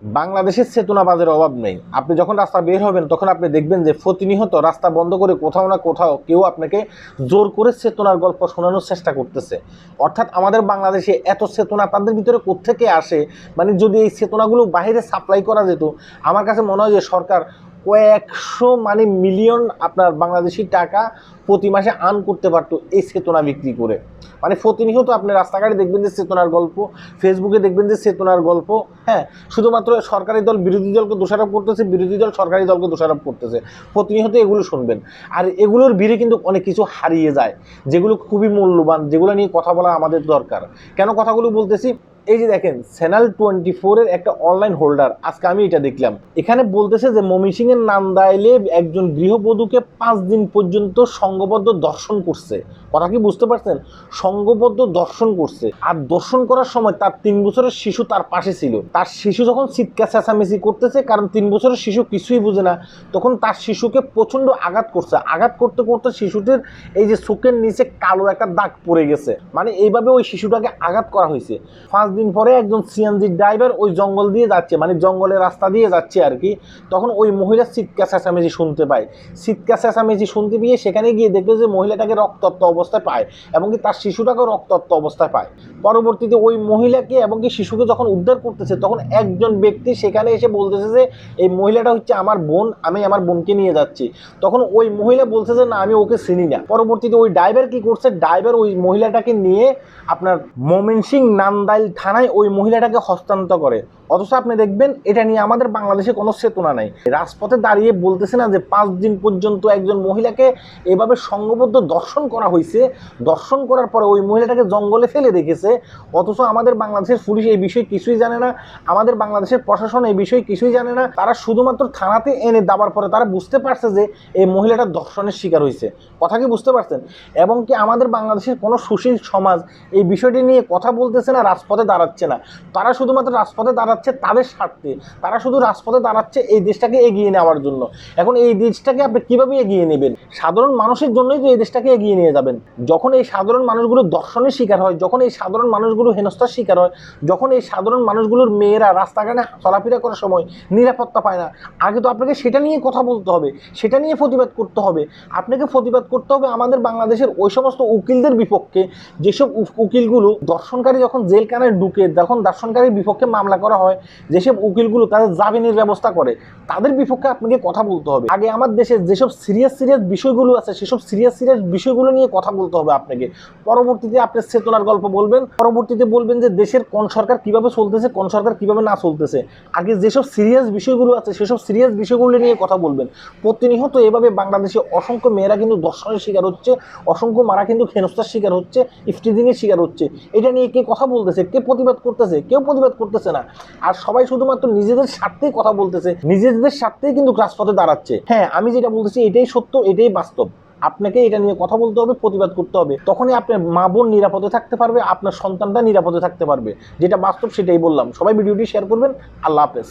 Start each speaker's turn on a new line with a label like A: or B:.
A: বাংলাদেশের চেতনাবাজের অভাব নেই। আপনি যখন রাস্তা বের হবেন তখন আপনি দেখবেন যে প্রতিনিয়ত রাস্তা বন্ধ করে কোথাও না কোথাও কেউ আপনাকে জোর করে চেতনার গল্প শোনানোর চেষ্টা করতেছে। অর্থাৎ আমাদের বাংলাদেশে এত চেতনা তাদের ভিতরে কোত্থেকে আসে, মানে যদি এই চেতনাগুলো বাইরে সাপ্লাই করা যেত, আমার কাছে মনে হয় যে সরকার কয়েকশো মিলিয়ন আপনার বাংলাদেশি টাকা প্রতি মাসে আর্ন করতে পারতো এই চেতনা বিক্রি করে। মানে প্রতিনিয়ত আপনি রাস্তাঘাটে দেখবেন যে চেতনার গল্প, ফেসবুকে দেখবেন যে চেতনার গল্প। হ্যাঁ, শুধুমাত্র সরকারি দল বিরোধী দলকে দোষারোপ করতেছে, বিরোধী দল সরকারি দলকে দোষারোপ করতেছে, প্রতিনিয়ত এগুলো শুনবেন। আর এগুলোর ভিড়ে কিন্তু অনেক কিছু হারিয়ে যায়, যেগুলো খুবই মূল্যবান, যেগুলো নিয়ে কথা বলা আমাদের দরকার। কেন কথাগুলো বলতেছি, এই যে দেখেন চ্যানেল 24-এর একটা অনলাইন হোল্ডার, আজকে আমি এটা দেখলাম, এখানে বলতেছে যে ময়মনসিংহের নান্দাইলে একজন গৃহবধূকে 5 দিন পর্যন্ত সংঘবদ্ধ দর্শন করছে। কথা কি বুঝতে পারছেন? সংঘবদ্ধ দর্শন করছে। আর দর্শন করার সময় তার 3 বছরের শিশু তার পাশে ছিল। তার শিশু যখন চিৎকার চেঁচামেচি করতেছে, কারণ 3 বছরের শিশু কিছুই বুঝে না, তখন তার শিশুকে প্রচণ্ড আঘাত করছে। আঘাত করতে করতে শিশুটির এই যে চোখের নিচে কালো একটা দাগ পড়ে গেছে। মানে এইভাবে ওই শিশুটাকে আঘাত করা হয়েছে। 5 দিন পরে একজন সিএনজি ড্রাইভার ওই জঙ্গল দিয়ে যাচ্ছে, মানে জঙ্গলের রাস্তা দিয়ে যাচ্ছে আর কি, তখন ওই মহিলা চিৎকার চেঁচামেচি শুনতে পায়। চিৎকার চেঁচামেচি শুনতে পেয়ে সেখানে গিয়ে দেখলো যে মহিলাটাকে রক্তাক্ত অবস্থায় পায় এবং কি তার শিশুটাকেও রক্তাক্ত অবস্থায় পায়। পরবর্তীতে ওই মহিলাকে এবং কি শিশুকে যখন উদ্ধার করতেছে, তখন একজন ব্যক্তি সেখানে এসে বলতেছে যে এই মহিলাটা হচ্ছে আমার বোন, আমি আমার বোনকে নিয়ে যাচ্ছি। তখন ওই মহিলা বলছে যে না, আমি ওকে চিনি না। পরবর্তীতে ওই ড্রাইভার কি করছে, ড্রাইভার ওই মহিলাটাকে নিয়ে আপনার ময়মনসিংহ নান্দাইল থানায় ওই মহিলাটাকে হস্তান্তর করে। অথচ আপনি দেখবেন এটা নিয়ে আমাদের বাংলাদেশে কোনো চেতনা নাই। রাজপথে দাঁড়িয়ে বলতেছে না যে 5 দিন পর্যন্ত একজন মহিলাকে এভাবে সংঘবদ্ধ দর্শন করা হয়েছে, দর্শন করার পরে ওই মহিলাটাকে জঙ্গলে ফেলে রেখেছে। অথচ আমাদের বাংলাদেশের পুলিশ এই বিষয়ে কিছুই জানে না, আমাদের বাংলাদেশের প্রশাসন এই বিষয়ে কিছুই জানে না। তারা শুধুমাত্র থানাতে এনে দেওয়ার পরে তারা বুঝতে পারছে যে এই মহিলাটা দর্শনের শিকার হয়েছে। কথা কি বুঝতে পারছেন? এবং কি আমাদের বাংলাদেশের কোনো সুশীল সমাজ এই বিষয়টি নিয়ে কথা বলতেছে না, রাজপথে দাঁড়াচ্ছে না। তারা শুধুমাত্র রাজপথে দাঁড়াচ্ছে তাদের স্বার্থে, তারা শুধু রাজপথে দাঁড়াচ্ছে এই দেশটাকে এগিয়ে নেওয়ার জন্য। এখন এই দেশটাকে আপনি কিভাবে এগিয়ে নেবেন? সাধারণ মানুষের জন্যই তো এই দেশটাকে এগিয়ে নিয়ে যাবেন। যখন এই সাধারণ মানুষগুলো দর্শনের শিকার হয়, যখন এই সাধারণ মানুষগুলো হেনস্থার শিকার হয়, যখন এই সাধারণ মানুষগুলোর মেয়েরা রাস্তাঘাটে চলাফেরা করার সময় নিরাপত্তা পায় না, আগে তো আপনাকে সেটা নিয়ে কথা বলতে হবে, সেটা নিয়ে প্রতিবাদ করতে হবে। আপনাকে প্রতিবাদ করতে হবে আমাদের বাংলাদেশের ওই সমস্ত উকিলদের বিপক্ষে, যেসব উকিলগুলো দর্শনকারী যখন জেলখানায় ঢুকে, যখন দর্শনকারীর বিপক্ষে মামলা করা হয়, যেসব উকিলগুলো তাদের জামিনের ব্যবস্থা করে, তাদের বিপক্ষে আপনাকে কথা বলতে হবে। আগে আমার দেশে যেসব সিরিয়াস বিষয়গুলো আছে, সেসব সিরিয়াস বিষয়গুলো নিয়ে কথা বলতে হবে আপনাকে। পরবর্তীতে আপনি চেতনার গল্প বলবেন, পরবর্তীতে বলবেন যে দেশের কোন সরকার কিভাবে চলতেছে, কোন সরকার কিভাবে না চলতেছে। আগে যেসব সিরিয়াস বিষয়গুলো আছে সেসব সিরিয়াস বিষয়গুলো নিয়ে কথা বলবেন। প্রতিনিয়ত এভাবে বাংলাদেশে অসংখ্য মেয়েরা কিন্তু দর্শনের শিকার হচ্ছে, অসংখ্য মারা কিন্তু হেনস্থার শিকার হচ্ছে, ইফটিজিংয়ের শিকার হচ্ছে। এটা নিয়ে কে কথা বলতেছে, কে প্রতিবাদ করতেছে? কেউ প্রতিবাদ করতেছে না। আর সবাই শুধুমাত্র নিজেদের স্বার্থেই কথা বলতেছে, নিজেদের স্বার্থেই কিন্তু রাজপথে দাঁড়াচ্ছে। হ্যাঁ, আমি যেটা বলতেছি এটাই সত্য, এটাই বাস্তব। আপনাকে এটা নিয়ে কথা বলতে হবে, প্রতিবাদ করতে হবে। তখনই আপনার মা বোন নিরাপদে থাকতে পারবে, আপনার সন্তানটা নিরাপদে থাকতে পারবে। যেটা বাস্তব সেটাই বললাম। সবাই ভিডিওটি শেয়ার করবেন। আল্লাহ হাফেজ।